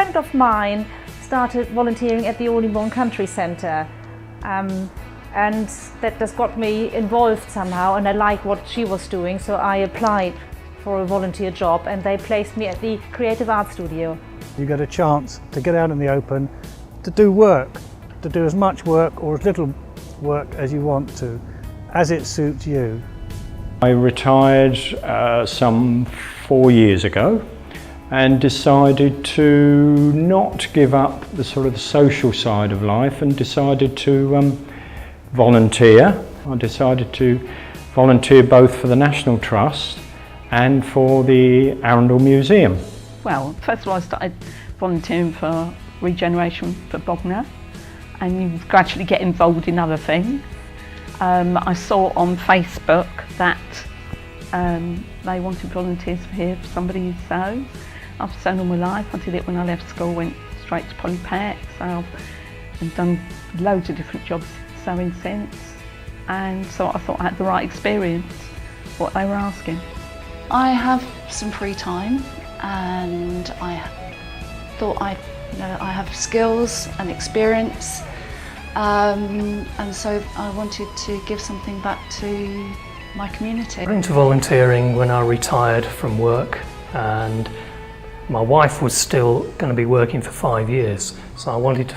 friend of mine started volunteering at the Oldingbourne Country Centre, and that just got me involved somehow, and I liked what she was doing, so I applied for a volunteer job and they placed me at the Creative Arts Studio. You get a chance to get out in the open, to do work, to do as much work or as little work as you want to, as it suits you. I retired some 4 years ago and decided to not give up the sort of the social side of life and decided to volunteer. I decided to volunteer both for the National Trust and for the Arundel Museum. Well, first of all I started volunteering for Regeneration for Bognor, and you gradually get involved in other things. I saw on Facebook that they wanted volunteers here for somebody's sew. I've sewn all my life. I did it when I left school, went straight to Polypec, so I've done loads of different jobs sewing since, and so I thought I had the right experience, what they were asking. I have some free time and I thought I have skills and experience, and so I wanted to give something back to my community. I got into volunteering when I retired from work, and my wife was still going to be working for 5 years, so I wanted to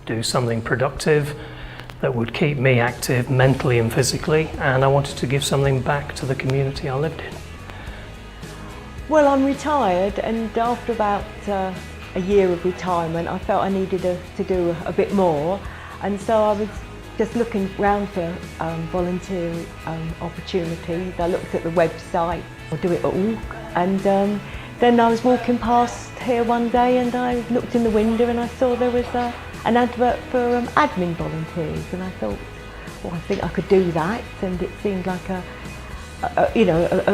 do something productive that would keep me active mentally and physically, and I wanted to give something back to the community I lived in. Well, I'm retired, and after about a year of retirement I felt I needed to do a bit more, and so I was just looking around for volunteer opportunities. I looked at the website, or Do It All, and then I was walking past here one day and I looked in the window and I saw there was an advert for admin volunteers, and I thought, well, I think I could do that, and it seemed like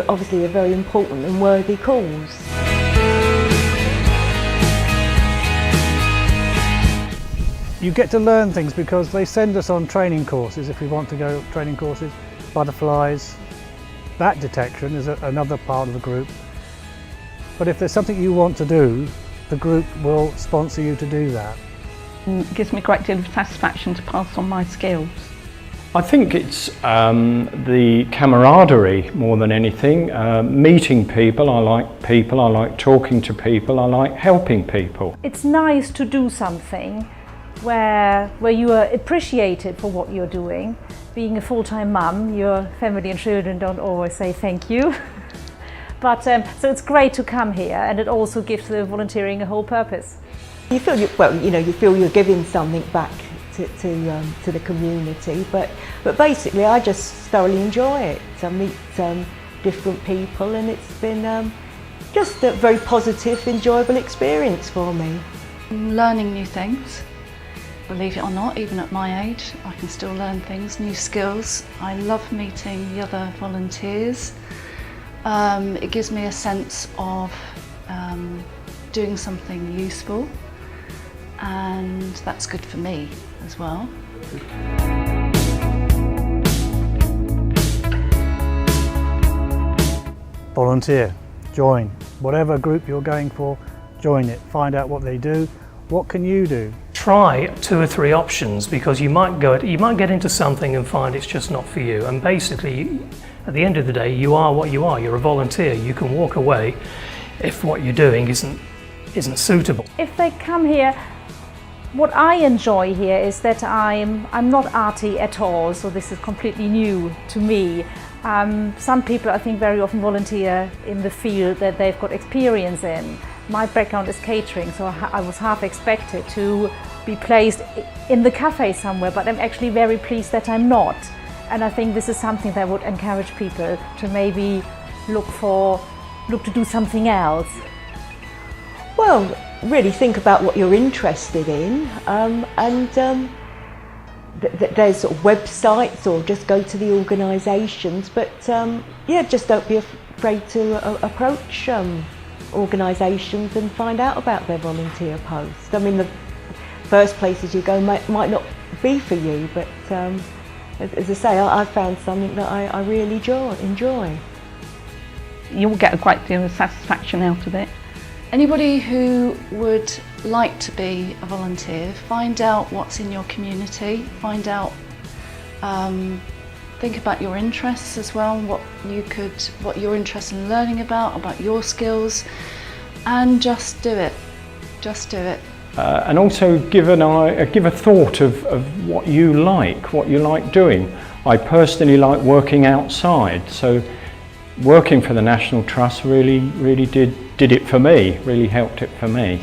obviously a very important and worthy cause. You get to learn things because they send us on training courses if we want to go training courses, butterflies, bat detection is another part of the group. But if there's something you want to do, the group will sponsor you to do that. It gives me a great deal of satisfaction to pass on my skills. I think it's the camaraderie more than anything. Meeting people, I like talking to people, I like helping people. It's nice to do something where you are appreciated for what you're doing. Being a full-time mum, your family and children don't always say thank you. But so it's great to come here, and it also gives the volunteering a whole purpose. You feel you feel you're giving something back to the community, but basically I just thoroughly enjoy it. I meet different people, and it's been just a very positive, enjoyable experience for me. Learning new things, believe it or not, even at my age I can still learn things, new skills. I love meeting the other volunteers. It gives me a sense of doing something useful, and that's good for me as well. Volunteer, join. Whatever group you're going for, join it. Find out what they do. What can you do? Try 2 or 3 options, because you might get into something and find it's just not for you. And basically, at the end of the day, you are what you are. You're a volunteer. You can walk away if what you're doing isn't suitable. If they come here, what I enjoy here is that I'm not arty at all, so this is completely new to me. Some people, I think, very often volunteer in the field that they've got experience in. My background is catering, so I was half expected to be placed in the cafe somewhere, but I'm actually very pleased that I'm not. And I think this is something that would encourage people to maybe look to do something else. Well, really think about what you're interested in, there's sort of websites, or just go to the organisations, but yeah, just don't be afraid to approach organisations and find out about their volunteer posts. I mean, the first places you go might not be for you, but as I say, I've found something that I really enjoy. You'll get a great deal of satisfaction out of it. Anybody who would like to be a volunteer, find out what's in your community, find out, think about your interests as well, what you're interested in learning about your skills, and just do it. Just do it. And also give a thought of what you like doing. I personally like working outside, so working for the National Trust really did it for me, really helped it for me.